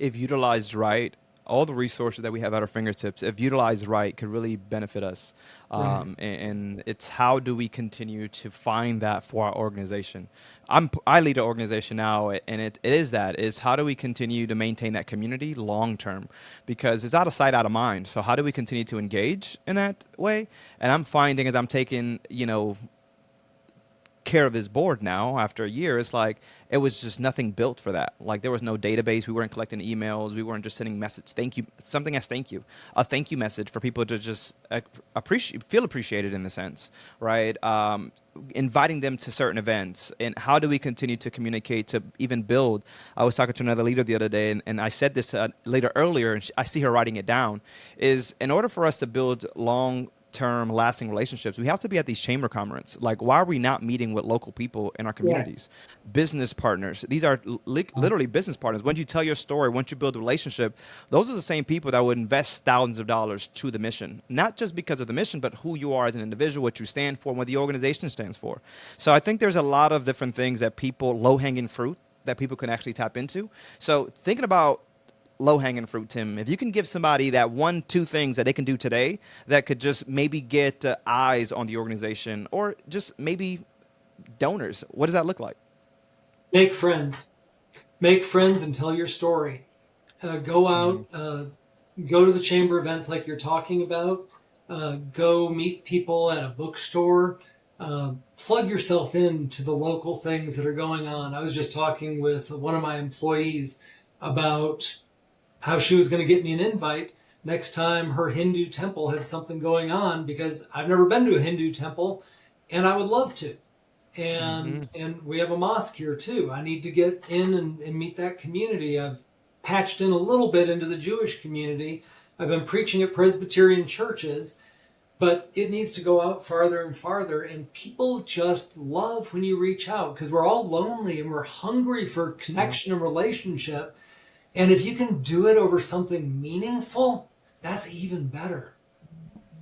if utilized right, all the resources that we have at our fingertips, if utilized right, could really benefit us. Right. And it's how do we continue to find that for our organization? I lead an organization now, and it is that is how do we continue to maintain that community long term, because it's out of sight, out of mind. So how do we continue to engage in that way? And I'm finding as I'm taking care of his board now after a year, it's like it was just nothing built for that. Like there was no database. We weren't collecting emails. We weren't just sending message thank you, something as thank you, a thank you message for people to just appreciate, feel appreciated in the sense, right? Inviting them to certain events, and how do we continue to communicate to even build. I was talking to another leader the other day, and I said this later earlier, and I see her writing it down, is in order for us to build long term lasting relationships, we have to be at these chamber conference. Like, why are we not meeting with local people in our Yeah. communities? Business partners. These are literally business partners. Once you tell your story, once you build a relationship, those are the same people that would invest thousands of dollars to the mission, not just because of the mission, but who you are as an individual, what you stand for, and what the organization stands for. So I think there's a lot of different things that people, low hanging fruit, that people can actually tap into. So thinking about low hanging fruit, Tim, if you can give somebody that one, two things that they can do today that could just maybe get eyes on the organization, or just maybe donors, what does that look like? Make friends. Make friends and tell your story. Go Mm-hmm. out, go to the chamber events like you're talking about. Go meet people at a bookstore. Plug yourself into the local things that are going on. I was just talking with one of my employees about how she was going to get me an invite next time her Hindu temple had something going on, because I've never been to a Hindu temple and I would love to. Mm-hmm. And we have a mosque here too. I need to get in and meet that community. I've patched in a little bit into the Jewish community. I've been preaching at Presbyterian churches, but it needs to go out farther and farther. And people just love when you reach out, because we're all lonely and we're hungry for Yeah. connection and relationship. And if you can do it over something meaningful, that's even better.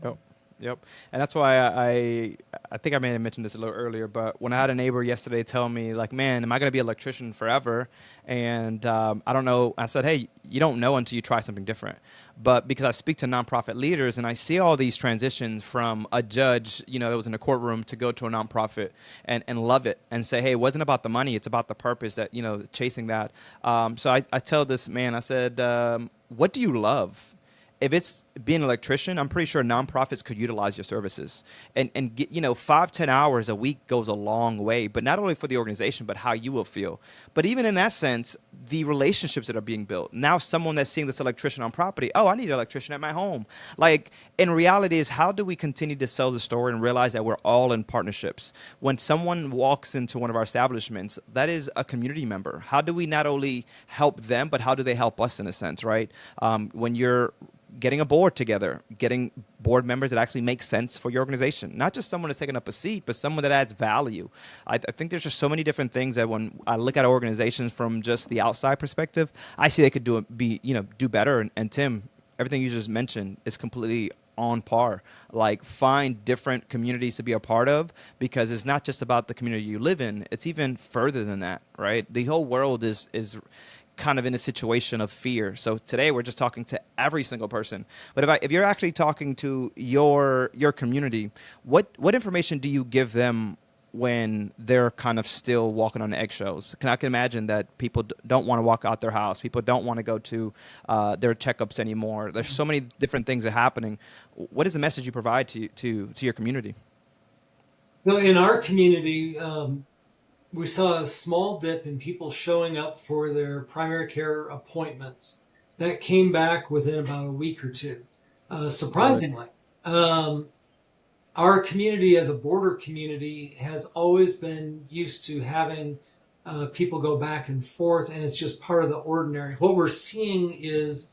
Yep. Yep. And that's why I think I may have mentioned this a little earlier, but when I had a neighbor yesterday tell me like, "Man, am I going to be an electrician forever?" And I don't know. I said, "Hey, you don't know until you try something different." But because I speak to nonprofit leaders and I see all these transitions from a judge, that was in a courtroom to go to a nonprofit and love it and say, "Hey, it wasn't about the money; it's about the purpose that chasing that." So I tell this man, I said, "What do you love?" If it's being an electrician, I'm pretty sure nonprofits could utilize your services and get 5-10 hours a week goes a long way. But not only for the organization, but how you will feel. But even in that sense, the relationships that are being built. Now, someone that's seeing this electrician on property, oh, I need an electrician at my home. Like in reality, is how do we continue to sell the story and realize that we're all in partnerships? When someone walks into one of our establishments, that is a community member. How do we not only help them, but how do they help us in a sense, right? When you're getting a board together, getting board members that actually make sense for your organization, not just someone that's taking up a seat, but someone that adds value. I think there's just so many different things that when I look at organizations from just the outside perspective, I see they could do better. And Tim, everything you just mentioned is completely on par. Like find different communities to be a part of, because it's not just about the community you live in, it's even further than that, right? The whole world is kind of in a situation of fear. So today we're just talking to every single person. But if you're actually talking to your community, what information do you give them when they're kind of still walking on eggshells? I can imagine that people don't want to walk out their house. People don't want to go to their checkups anymore. There's so many different things that are happening. What is the message you provide to your community? Well, in our community, we saw a small dip in people showing up for their primary care appointments. That came back within about a week or two. Good. Surprisingly, um, our community as a border community has always been used to having people go back and forth, and it's just part of the ordinary. What we're seeing is,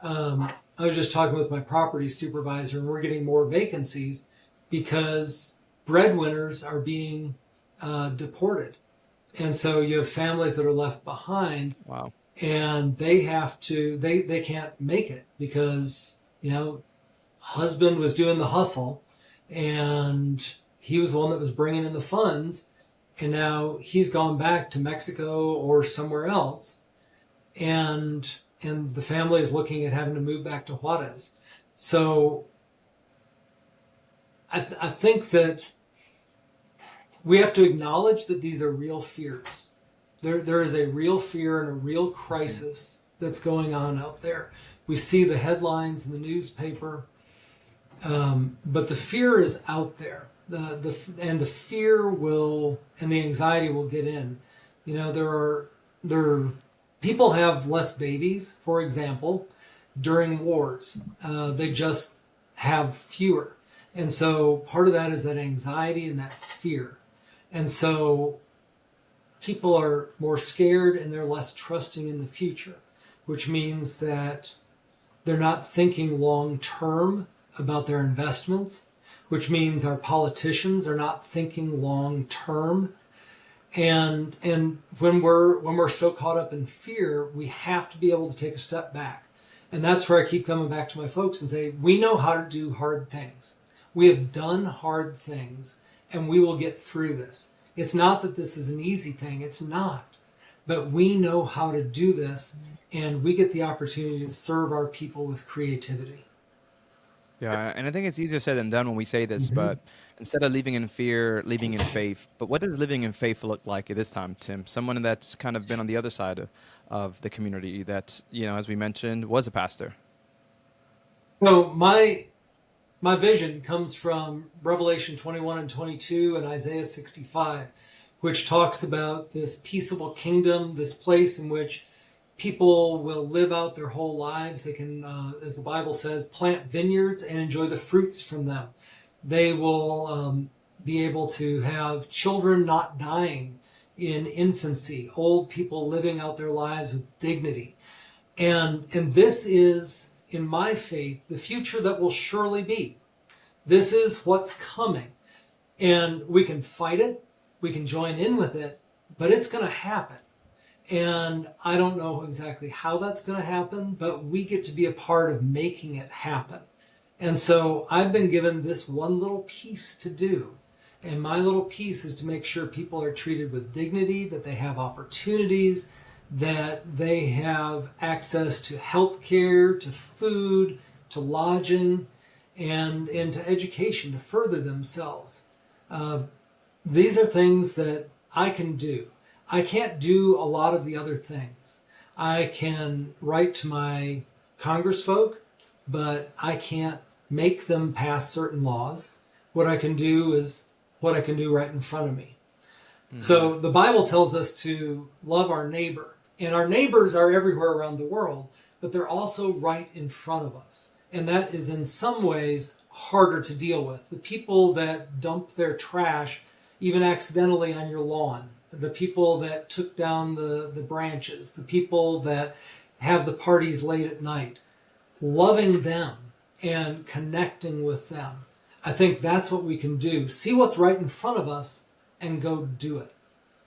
I was just talking with my property supervisor, and we're getting more vacancies because breadwinners are being deported. And so you have families that are left behind, Wow. and they can't make it because, husband was doing the hustle and he was the one that was bringing in the funds. And now he's gone back to Mexico or somewhere else. And and the family is looking at having to move back to Juarez. So I think that we have to acknowledge that these are real fears. There is a real fear and a real crisis that's going on out there. We see the headlines in the newspaper, but the fear is out there. And the fear will and the anxiety will get in. You know, there people have less babies, for example, during wars. They just have fewer, and so part of that is that anxiety and that fear, and so people are more scared and they're less trusting in the future, which means that they're not thinking long term about their investments, which means our politicians are not thinking long term. And when we're so caught up in fear, we have to be able to take a step back. And that's where I keep coming back to my folks and say, we know how to do hard things. We have done hard things and we will get through this. It's not that this is an easy thing. It's not. But we know how to do this, and we get the opportunity to serve our people with creativity. Yeah, and I think it's easier said than done when we say this, Mm-hmm. but instead of living in fear, living in faith. But what does living in faith look like at this time, Tim? Someone that's kind of been on the other side of the community that, as we mentioned, was a pastor. So my vision comes from Revelation 21 and 22 and Isaiah 65, which talks about this peaceable kingdom, this place in which people will live out their whole lives. They can, as the Bible says, plant vineyards and enjoy the fruits from them. They will be able to have children not dying in infancy, old people living out their lives with dignity. And this is, in my faith, the future that will surely be. This is what's coming. And we can fight it, we can join in with it, but it's going to happen. And I don't know exactly how that's going to happen, but we get to be a part of making it happen. And so I've been given this one little piece to do. And my little piece is to make sure people are treated with dignity, that they have opportunities, that they have access to health care, to food, to lodging, and to education to further themselves. Uh, these are things that I can do. I can't do a lot of the other things. I can write to my congressfolk, but I can't make them pass certain laws. What I can do is what I can do right in front of me. Hmm. So the Bible tells us to love our neighbor, and our neighbors are everywhere around the world, but they're also right in front of us. And that is in some ways harder to deal with. The people that dump their trash, even accidentally, on your lawn, the people that took down the branches, the people that have the parties late at night, loving them and connecting with them. I think that's what we can do. See what's right in front of us and go do it.